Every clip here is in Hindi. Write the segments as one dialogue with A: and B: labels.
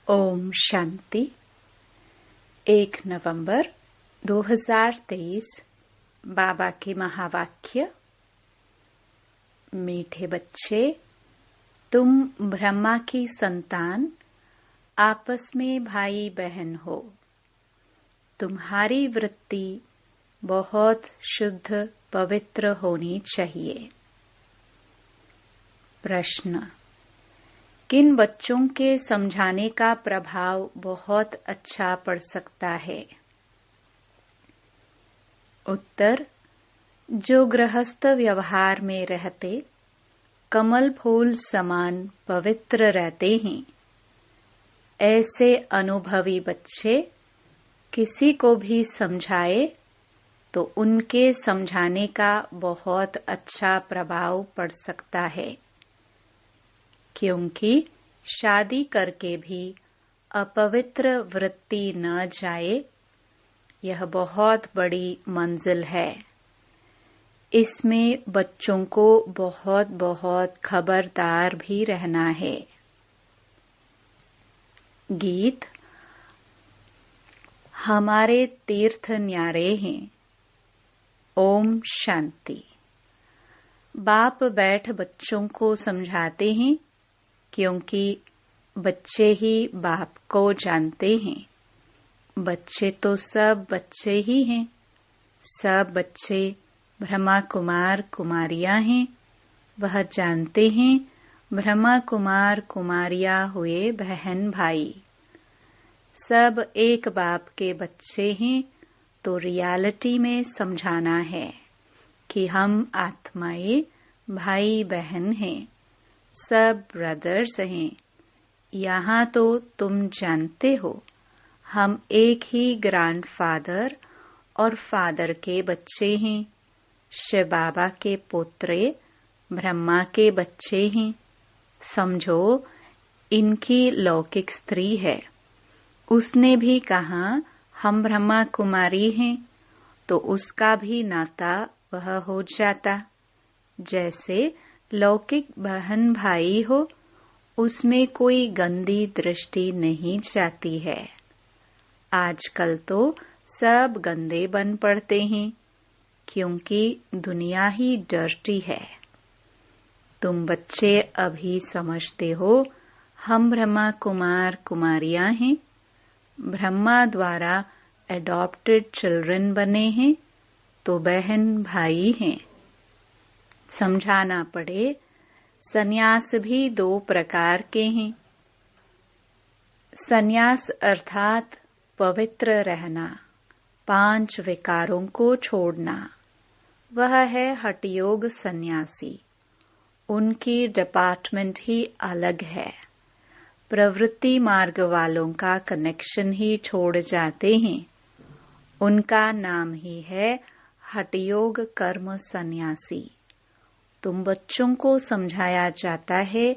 A: ओम शांति। 1 नवंबर 2023 बाबा के महावाक्य। मीठे बच्चे, तुम ब्रह्मा की संतान, आपस में भाई बहन हो। तुम्हारी वृत्ति बहुत शुद्ध पवित्र होनी चाहिए। प्रश्न: किन बच्चों के समझाने का प्रभाव बहुत अच्छा पड़ सकता है? उत्तर: जो गृहस्थ व्यवहार में रहते कमल फूल समान पवित्र रहते हैं, ऐसे अनुभवी बच्चे किसी को भी समझाए तो उनके समझाने का बहुत अच्छा प्रभाव पड़ सकता है, क्योंकि शादी करके भी अपवित्र वृत्ति न जाए, यह बहुत बड़ी मंजिल है। इसमें बच्चों को बहुत बहुत खबरदार भी रहना है। गीत। हमारे तीर्थ न्यारे हैं। ओम शांति। बाप बैठ बच्चों को समझाते हैं, क्योंकि बच्चे ही बाप को जानते हैं। बच्चे तो सब बच्चे ही हैं। सब बच्चे ब्रह्मा कुमार कुमारियां हैं। वह जानते हैं ब्रह्मा कुमार कुमारियां हुए बहन भाई। सब एक बाप के बच्चे हैं, तो रियलिटी में समझाना है कि हम आत्माएं भाई बहन हैं, सब ब्रदर्स हैं। यहाँ तो तुम जानते हो, हम एक ही ग्रैंडफादर और फादर के बच्चे हैं। शिव बाबा के पोत्रे ब्रह्मा के बच्चे हैं। समझो, इनकी लौकिक स्त्री है, उसने भी कहा हम ब्रह्मा कुमारी हैं, तो उसका भी नाता वह हो जाता। जैसे लौकिक बहन भाई हो, उसमें कोई गंदी दृष्टि नहीं जाती है। आजकल तो सब गंदे बन पड़ते हैं, क्योंकि दुनिया ही डर्टी है। तुम बच्चे अभी समझते हो हम ब्रह्मा कुमार कुमारियां हैं, ब्रह्मा द्वारा एडॉप्टेड चिल्ड्रन बने हैं, तो बहन भाई हैं। समझाना पड़े, सन्यास भी 2 प्रकार के हैं। सन्यास अर्थात पवित्र रहना, 5 विकारों को छोड़ना। वह है हठयोग सन्यासी। उनकी डिपार्टमेंट ही अलग है। प्रवृत्ति मार्ग वालों का कनेक्शन ही छोड़ जाते हैं। उनका नाम ही है हठयोग कर्म सन्यासी। तुम बच्चों को समझाया जाता है,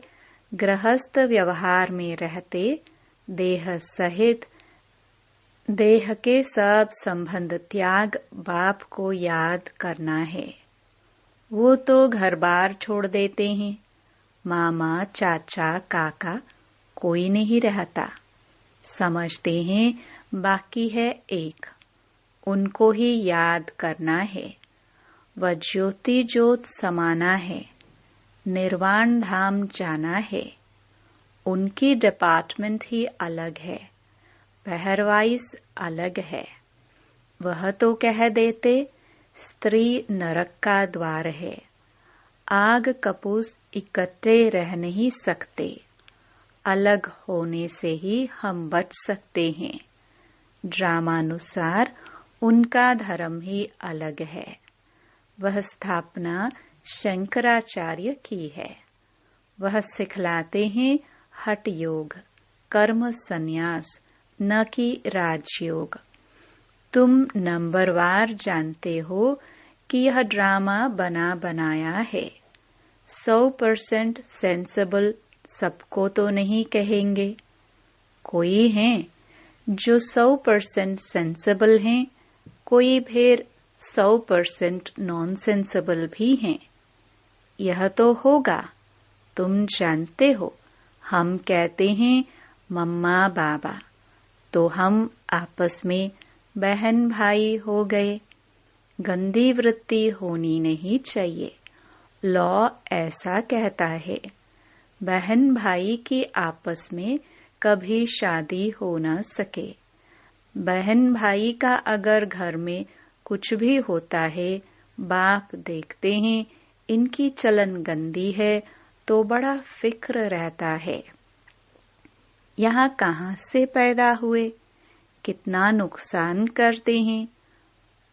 A: गृहस्थ व्यवहार में रहते देह सहित देह के सब संबंध त्याग बाप को याद करना है। वो तो घर बार छोड़ देते हैं। मामा चाचा काका कोई नहीं रहता। समझते हैं बाकी है एक, उनको ही याद करना है। वह ज्योति ज्योत समाना है, निर्वाण धाम जाना है। उनकी डिपार्टमेंट ही अलग है, पहरवाइज अलग है। वह तो कह देते स्त्री नरक का द्वार है, आग कपूस इकट्ठे रह नहीं सकते। अलग होने से ही हम बच सकते हैं। ड्रामानुसार उनका धर्म ही अलग है। वह स्थापना शंकराचार्य की है। वह सिखलाते हैं हठ योग, कर्म संन्यास, न कि राजयोग। तुम नंबरवार जानते हो कि यह ड्रामा बना बनाया है। 100% सेंसिबल सबको तो नहीं कहेंगे। कोई हैं जो 100% सेंसिबल हैं, कोई फिर 100% नॉन सेंसिबल भी हैं। यह तो होगा, तुम जानते हो। हम कहते हैं मम्मा बाबा, तो हम आपस में बहन भाई हो गए। गंदी वृत्ति होनी नहीं चाहिए। लॉ ऐसा कहता है, बहन भाई की आपस में कभी शादी हो न सके। बहन भाई का अगर घर में कुछ भी होता है, बाप देखते हैं इनकी चलन गंदी है, तो बड़ा फिक्र रहता है। यहाँ कहाँ से पैदा हुए, कितना नुकसान करते हैं,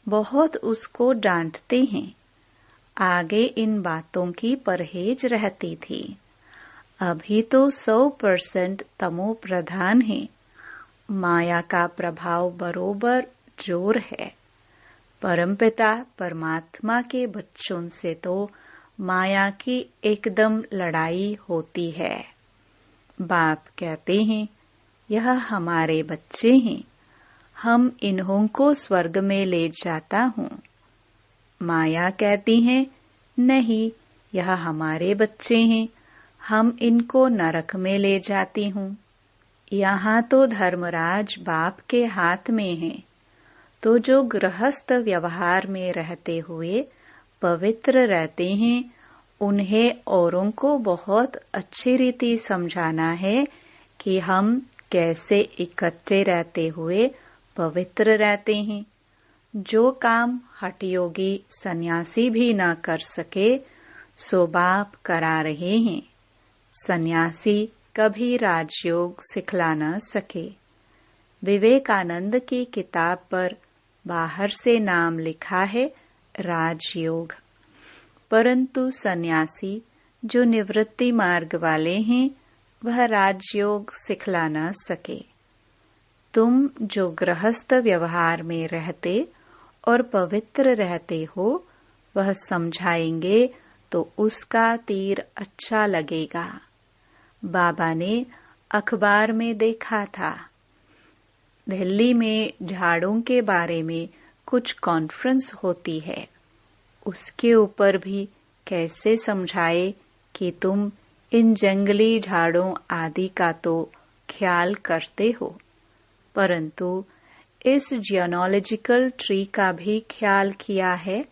A: बहुत उसको डांटते हैं। आगे इन बातों की परहेज रहती थी। अभी तो 100% तमो प्रधान है। माया का प्रभाव बरोबर जोर है। परमपिता परमात्मा के बच्चों से तो माया की एकदम लड़ाई होती है। बाप कहते हैं, यह हमारे बच्चे हैं, हम इन्हों को स्वर्ग में ले जाता हूँ। माया कहती है, नहीं, यह हमारे बच्चे हैं, हम इनको नरक में ले जाती हूँ। यहाँ तो धर्मराज बाप के हाथ में है, तो जो गृहस्थ व्यवहार में रहते हुए पवित्र रहते हैं, उन्हें औरों को बहुत अच्छी रीति समझाना है कि हम कैसे इकट्ठे रहते हुए पवित्र रहते हैं। जो काम हठयोगी सन्यासी भी न कर सके, सो बाप करा रहे हैं। सन्यासी कभी राजयोग सिखला न सके। विवेकानंद की किताब पर बाहर से नाम लिखा है राजयोग, परंतु सन्यासी जो निवृत्ति मार्ग वाले हैं, वह राजयोग सिखला न सके। तुम जो गृहस्थ व्यवहार में रहते और पवित्र रहते हो, वह समझाएंगे तो उसका तीर अच्छा लगेगा। बाबा ने अखबार में देखा था, दिल्ली में झाड़ों के बारे में कुछ कॉन्फ्रेंस होती है। उसके ऊपर भी कैसे समझाए कि तुम इन जंगली झाड़ों आदि का तो ख्याल करते हो, परंतु इस जियोलॉजिकल ट्री का भी ख्याल किया है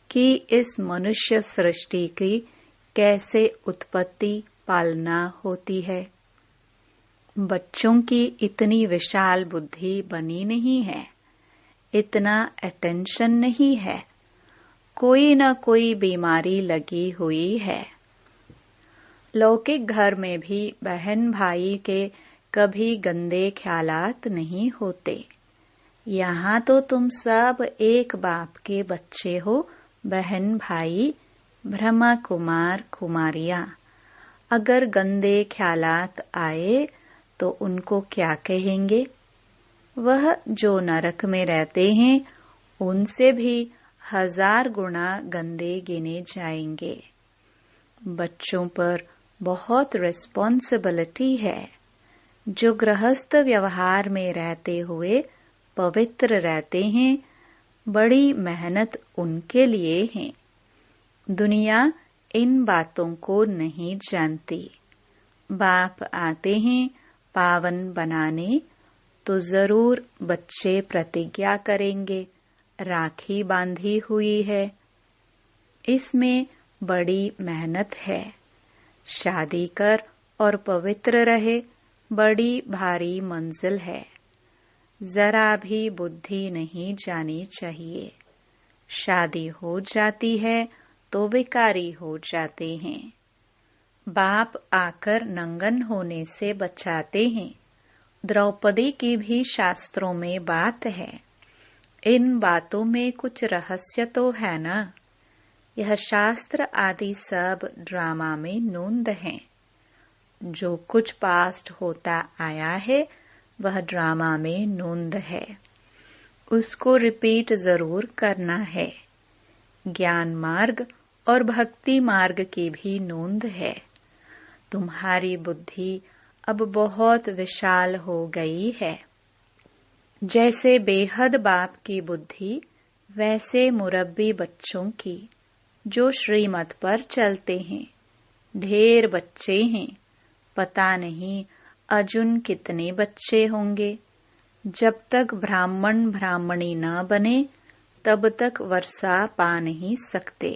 A: कि इस मनुष्य सृष्टि की कैसे उत्पत्ति पालना होती है। बच्चों की इतनी विशाल बुद्धि बनी नहीं है, इतना अटेंशन नहीं है, कोई न कोई बीमारी लगी हुई है। लौकिक घर में भी बहन भाई के कभी गंदे ख्यालात नहीं होते। यहाँ तो तुम सब एक बाप के बच्चे हो, बहन भाई, ब्रह्मा कुमार कुमारियाँ। अगर गंदे ख्यालात आए तो उनको क्या कहेंगे? वह जो नरक में रहते हैं, उनसे भी 1000 गुना गंदे गिने जाएंगे। बच्चों पर बहुत रिस्पॉन्सिबिलिटी है। जो गृहस्थ व्यवहार में रहते हुए पवित्र रहते हैं, बड़ी मेहनत उनके लिए है। दुनिया इन बातों को नहीं जानती। बाप आते हैं पावन बनाने, तो जरूर बच्चे प्रतिज्ञा करेंगे, राखी बांधी हुई है। इसमें बड़ी मेहनत है। शादी कर और पवित्र रहे, बड़ी भारी मंजिल है। जरा भी बुद्धि नहीं जानी चाहिए। शादी हो जाती है तो विकारी हो जाते हैं। बाप आकर नंगन होने से बचाते हैं। द्रौपदी की भी शास्त्रों में बात है। इन बातों में कुछ रहस्य तो है ना? यह शास्त्र आदि सब ड्रामा में नूंद हैं। जो कुछ पास्ट होता आया है, वह ड्रामा में नूंद है। उसको रिपीट जरूर करना है। ज्ञान मार्ग और भक्ति मार्ग की भी नूंद है। तुम्हारी बुद्धि अब बहुत विशाल हो गई है। जैसे बेहद बाप की बुद्धि, वैसे मुरब्बी बच्चों की, जो श्रीमत पर चलते हैं। ढेर बच्चे हैं, पता नहीं अर्जुन कितने बच्चे होंगे? जब तक ब्राह्मण ब्राह्मणी न बने तब तक वर्षा पा नहीं सकते।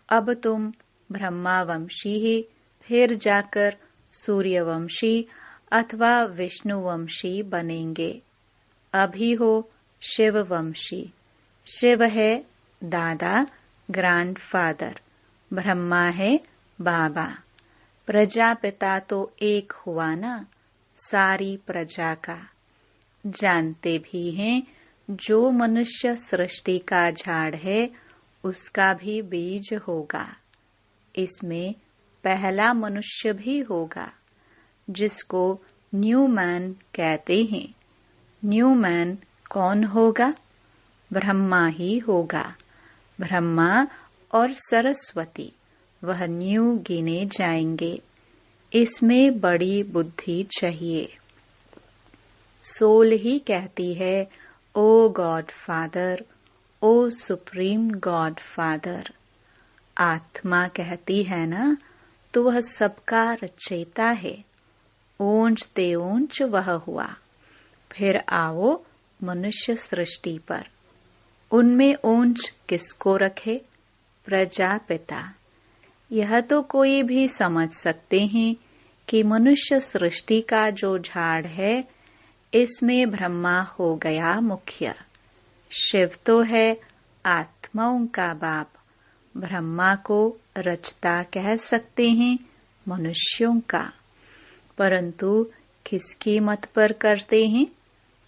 A: अब तुम ब्रह्मावंशी ही फिर जाकर सूर्यवंशी अथवा विष्णुवंशी बनेंगे। अभी हो शिववंशी। शिव है दादा, ग्रैंडफादर। ब्रह्मा है बाबा। प्रजापिता तो एक हुआ ना, सारी प्रजा का। जानते भी हैं जो मनुष्य सृष्टि का झाड़ है उसका भी बीज होगा। इसमें पहला मनुष्य भी होगा जिसको न्यू मैन कहते हैं। न्यू मैन कौन होगा? ब्रह्मा ही होगा। ब्रह्मा और सरस्वती वह न्यू गिने जाएंगे। इसमें बड़ी बुद्धि चाहिए। सोल ही कहती है, ओ गॉड फादर, ओ सुप्रीम गॉड फादर। आत्मा कहती है ना, तो वह सबका रचयिता है। ऊंच ते ऊंच वह हुआ। फिर आओ मनुष्य सृष्टि पर। उनमें ऊंच किसको रखे? प्रजापिता। यह तो कोई भी समझ सकते हैं कि मनुष्य सृष्टि का जो झाड़ है इसमें ब्रह्मा हो गया मुख्य। शिव तो है आत्माओं का बाप। ब्रह्मा को रचता कह सकते हैं मनुष्यों का। परंतु किसकी मत पर करते हैं?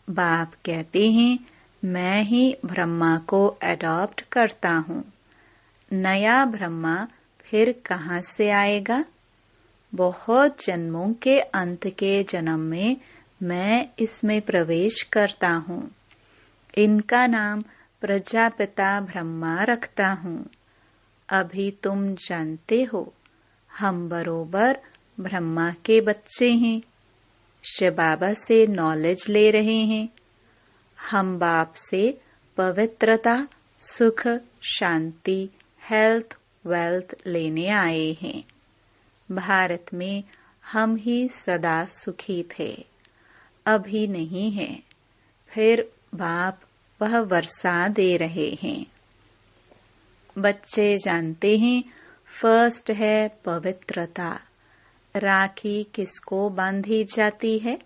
A: बाप कहते हैं, मैं ही ब्रह्मा को अडॉप्ट करता हूँ। नया ब्रह्मा फिर कहाँ से आएगा? बहुत जन्मों के अंत के जन्म में मैं इसमें प्रवेश करता हूँ। इनका नाम प्रजापिता ब्रह्मा रखता हूँ। अभी तुम जानते हो हम बरोबर ब्रह्मा के बच्चे हैं। शिव बाबा से नॉलेज ले रहे हैं। हम बाप से पवित्रता, सुख, शांति, हेल्थ, वेल्थ लेने आए हैं। भारत में हम ही सदा सुखी थे, अभी नहीं है। फिर बाप वह वर्षा दे रहे हैं। बच्चे जानते हैं फर्स्ट है पवित्रता। राखी किसको बांधी जाती है?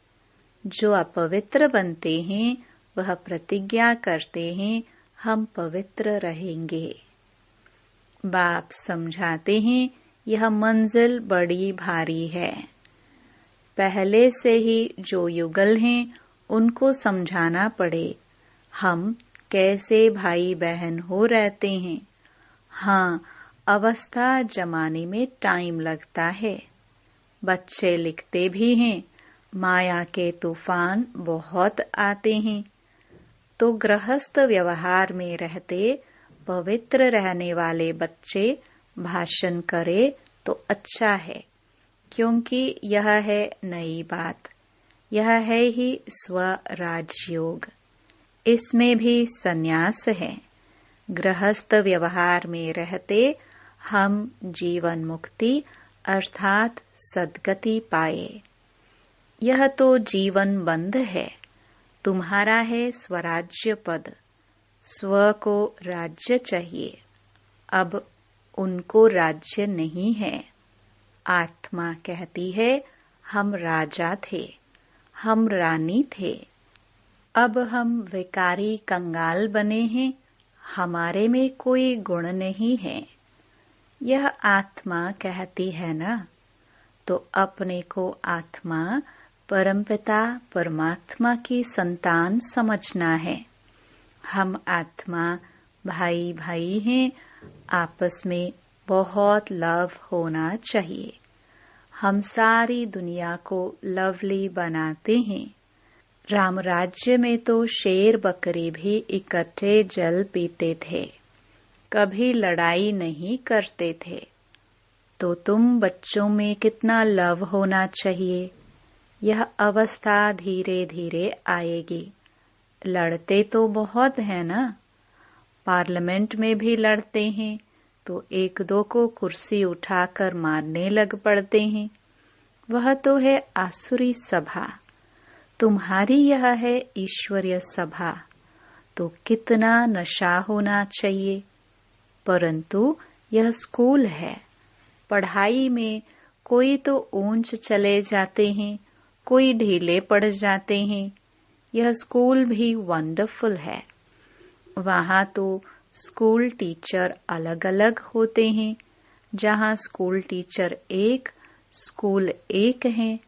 A: जो अपवित्र बनते हैं वह प्रतिज्ञा करते हैं हम पवित्र रहेंगे। बाप समझाते हैं यह मंजिल बड़ी भारी है। पहले से ही जो युगल हैं उनको समझाना पड़े हम कैसे भाई बहन हो रहते हैं। हाँ, अवस्था जमाने में टाइम लगता है। बच्चे लिखते भी हैं माया के तूफान बहुत आते हैं। तो गृहस्थ व्यवहार में रहते पवित्र रहने वाले बच्चे भाषण करे तो अच्छा है, क्योंकि यह है नई बात। यह है ही स्वराजयोग। इसमें भी संन्यास है। गृहस्थ व्यवहार में रहते हम जीवन मुक्ति अर्थात सद्गति पाए। यह तो जीवन बंध है। तुम्हारा है स्वराज्य पद। स्व को राज्य चाहिए। अब उनको राज्य नहीं है। आत्मा कहती है हम राजा थे, हम रानी थे। अब हम विकारी कंगाल बने हैं। हमारे में कोई गुण नहीं है। यह आत्मा कहती है ना, तो अपने को आत्मा परमपिता परमात्मा की संतान समझना है। हम आत्मा भाई भाई हैं। आपस में बहुत लव होना चाहिए। हम सारी दुनिया को लवली बनाते हैं। राम राज्य में तो शेर बकरी भी इकट्ठे जल पीते थे, कभी लड़ाई नहीं करते थे। तो तुम बच्चों में कितना लव होना चाहिए। यह अवस्था धीरे धीरे आएगी। लड़ते तो बहुत है ना। पार्लियामेंट में भी लड़ते हैं तो एक दो को कुर्सी उठाकर मारने लग पड़ते हैं। वह तो है आसुरी सभा, तुम्हारी यह है ईश्वरीय सभा। तो कितना नशा होना चाहिए। परंतु यह स्कूल है, पढ़ाई में कोई तो ऊंच चले जाते हैं, कोई ढीले पड़ जाते हैं। यह स्कूल भी वंडरफुल है। वहाँ तो स्कूल टीचर अलग अलग होते हैं। जहाँ स्कूल टीचर एक, स्कूल एक है।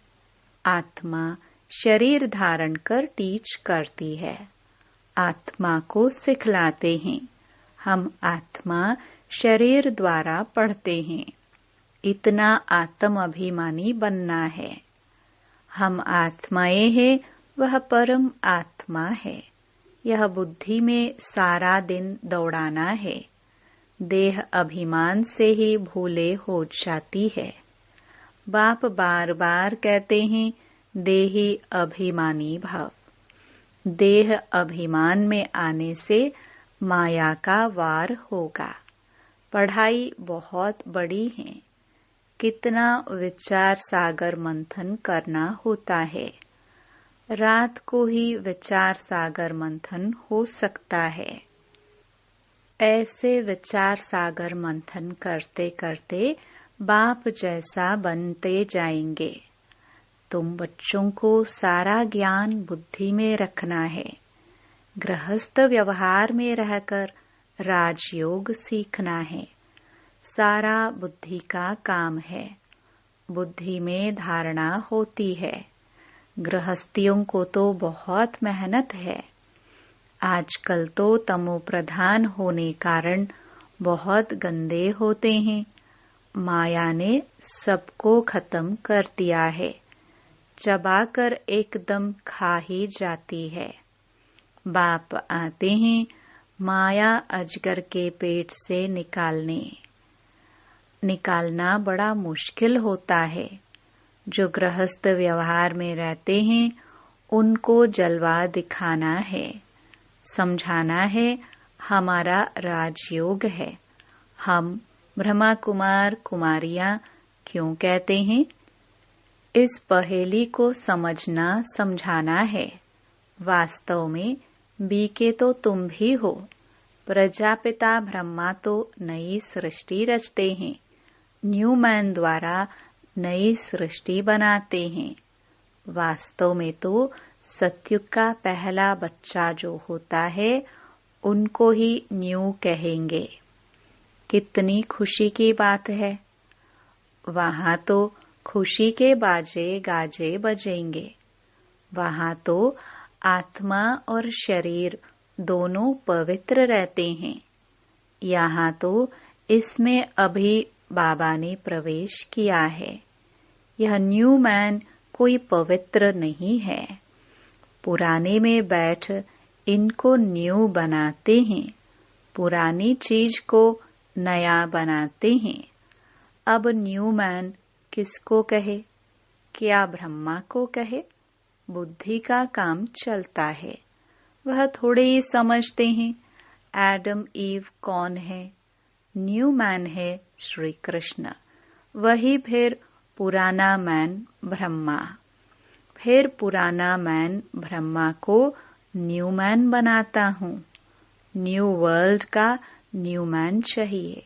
A: आत्मा शरीर धारण कर टीच करती है, आत्मा को सिखलाते हैं। हम आत्मा शरीर द्वारा पढ़ते हैं। इतना आत्म अभिमानी बनना है। हम आत्माएं हैं, वह परम आत्मा है। यह बुद्धि में सारा दिन दौड़ाना है। देह अभिमान से ही भूले हो जाती है। बाप बार बार कहते हैं, देही अभिमानी भव। देह अभिमान में आने से माया का वार होगा। पढ़ाई बहुत बड़ी है। कितना विचार सागर मंथन करना होता है। रात को ही विचार सागर मंथन हो सकता है। ऐसे विचार सागर मंथन करते करते बाप जैसा बनते जाएंगे। तुम बच्चों को सारा ज्ञान बुद्धि में रखना है। गृहस्थ व्यवहार में रहकर राजयोग सीखना है। सारा बुद्धि का काम है। बुद्धि में धारणा होती है। गृहस्थियों को तो बहुत मेहनत है। आजकल तो तमो प्रधान होने कारण बहुत गंदे होते हैं। माया ने सबको खत्म कर दिया है। चबाकर एकदम खा ही जाती है। बाप आते हैं माया अजगर के पेट से निकालना बड़ा मुश्किल होता है। जो गृहस्थ व्यवहार में रहते हैं उनको जलवा दिखाना है, समझाना है हमारा राजयोग है। हम ब्रह्मा कुमार कुमारियां क्यों कहते हैं? इस पहेली को समझना समझाना है। वास्तव में बीके तो तुम भी हो। प्रजापिता ब्रह्मा तो नई सृष्टि रचते हैं। न्यू मैन द्वारा नई सृष्टि बनाते हैं। वास्तव में तो सत्युग का पहला बच्चा जो होता है उनको ही न्यू कहेंगे। कितनी खुशी की बात है। वहाँ तो खुशी के बाजे गाजे बजेंगे। वहाँ तो आत्मा और शरीर दोनों पवित्र रहते हैं। यहाँ तो इसमें अभी बाबा ने प्रवेश किया है। यह न्यू मैन कोई पवित्र नहीं है। पुराने में बैठ इनको न्यू बनाते हैं। पुरानी चीज को नया बनाते हैं। अब न्यू मैन किसको कहे? क्या ब्रह्मा को कहे? बुद्धि का काम चलता है। वह थोड़े ही समझते हैं एडम ईव कौन है। न्यू मैन है श्री कृष्ण। वही फिर पुराना मैन ब्रह्मा। फिर पुराना मैन ब्रह्मा को न्यू मैन बनाता हूँ। न्यू वर्ल्ड का न्यू मैन चाहिए।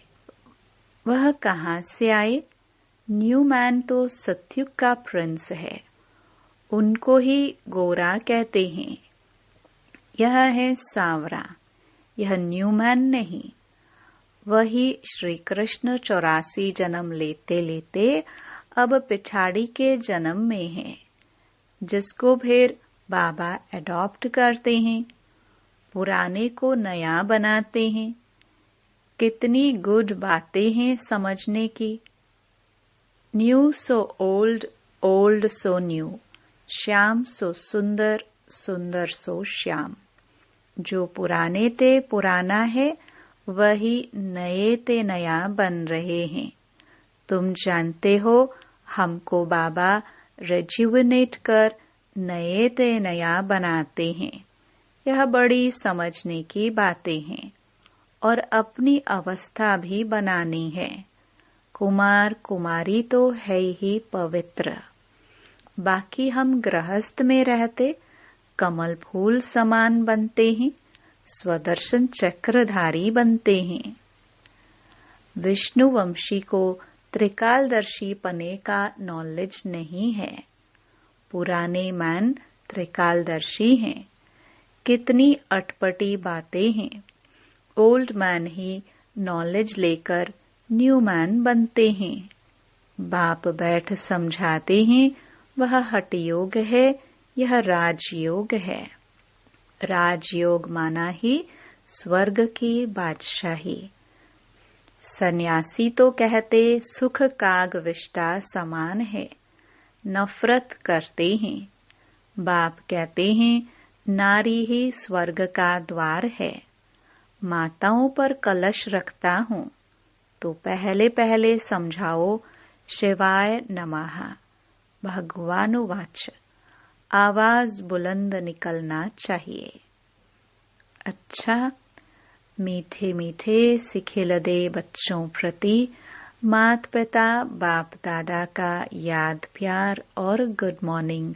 A: वह कहाँ से आए? न्यू मैन तो सत्युग का प्रिंस है। उनको ही गोरा कहते हैं। यह है सांवरा। यह न्यू मैन नहीं। वही श्री कृष्ण 84 जन्म लेते लेते अब पिछाड़ी के जन्म में है, जिसको फिर बाबा अडॉप्ट करते हैं। पुराने को नया बनाते हैं। कितनी गुड बातें हैं समझने की। New so old, old so new. Shyam सो सुंदर, सुंदर सो श्याम। जो पुराने ते पुराना है वही नए ते नया बन रहे हैं। तुम जानते हो हमको बाबा रेज्युविनेट कर नए ते नया बनाते हैं। यह बड़ी समझने की बातें हैं और अपनी अवस्था भी बनानी है। कुमार कुमारी तो है ही पवित्र। बाकी हम गृहस्थ में रहते कमल फूल समान बनते हैं, स्वदर्शन चक्रधारी बनते हैं। विष्णुवंशी को त्रिकालदर्शी पने का नॉलेज नहीं है। पुराने मैन त्रिकालदर्शी हैं। कितनी अटपटी बातें हैं। ओल्ड मैन ही नॉलेज लेकर न्यू मैन बनते हैं। बाप बैठ समझाते हैं, वह हठयोग है, यह राजयोग है। राजयोग माना ही स्वर्ग की बादशाही। सन्यासी तो कहते सुख काग विष्टा समान है, नफरत करते हैं। बाप कहते हैं नारी ही स्वर्ग का द्वार है। माताओं पर कलश रखता हूँ, तो पहले पहले समझाओ शिवाय नमः। भगवानुवाच, आवाज बुलंद निकलना चाहिए। अच्छा, मीठे मीठे सिखिलदे बच्चों प्रति माता पिता बाप दादा का याद प्यार और गुड मॉर्निंग।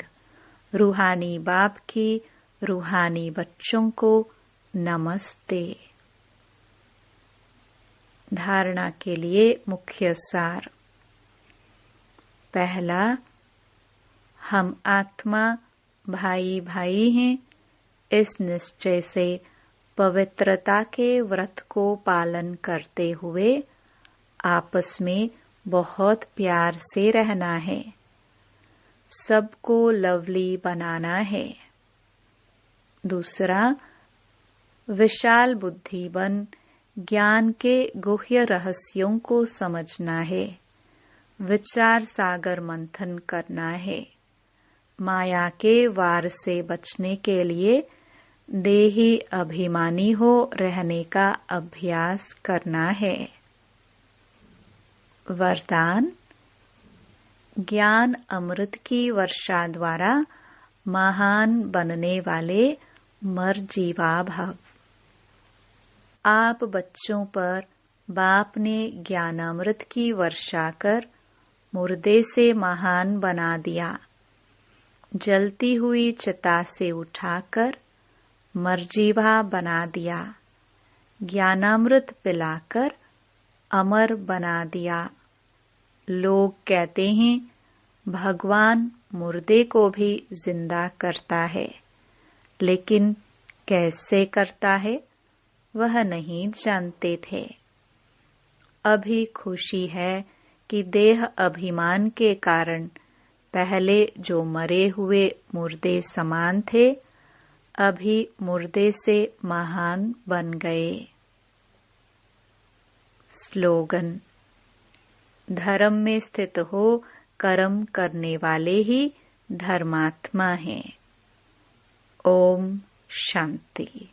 A: रूहानी बाप की रूहानी बच्चों को नमस्ते। धारणा के लिए मुख्य सार। पहला, हम आत्मा भाई भाई हैं। इस निश्चय से पवित्रता के व्रत को पालन करते हुए आपस में बहुत प्यार से रहना है। सबको लवली बनाना है। दूसरा, विशाल बुद्धि बन ज्ञान के गुह्य रहस्यों को समझना है। विचार सागर मंथन करना है। माया के वार से बचने के लिए देही अभिमानी हो रहने का अभ्यास करना है। वरदान, ज्ञान अमृत की वर्षा द्वारा महान बनने वाले मरजीवा भव। आप बच्चों पर बाप ने ज्ञानामृत की वर्षा कर मुर्दे से महान बना दिया। जलती हुई चिता से उठाकर मरजीवा बना दिया। ज्ञानामृत पिलाकर अमर बना दिया। लोग कहते हैं भगवान मुर्दे को भी जिंदा करता है, लेकिन कैसे करता है वह नहीं जानते थे। अभी खुशी है कि देह अभिमान के कारण पहले जो मरे हुए मुर्दे समान थे, अभी मुर्दे से महान बन गए। स्लोगन, धर्म में स्थित हो कर्म करने वाले ही धर्मात्मा हैं। ओम शांति।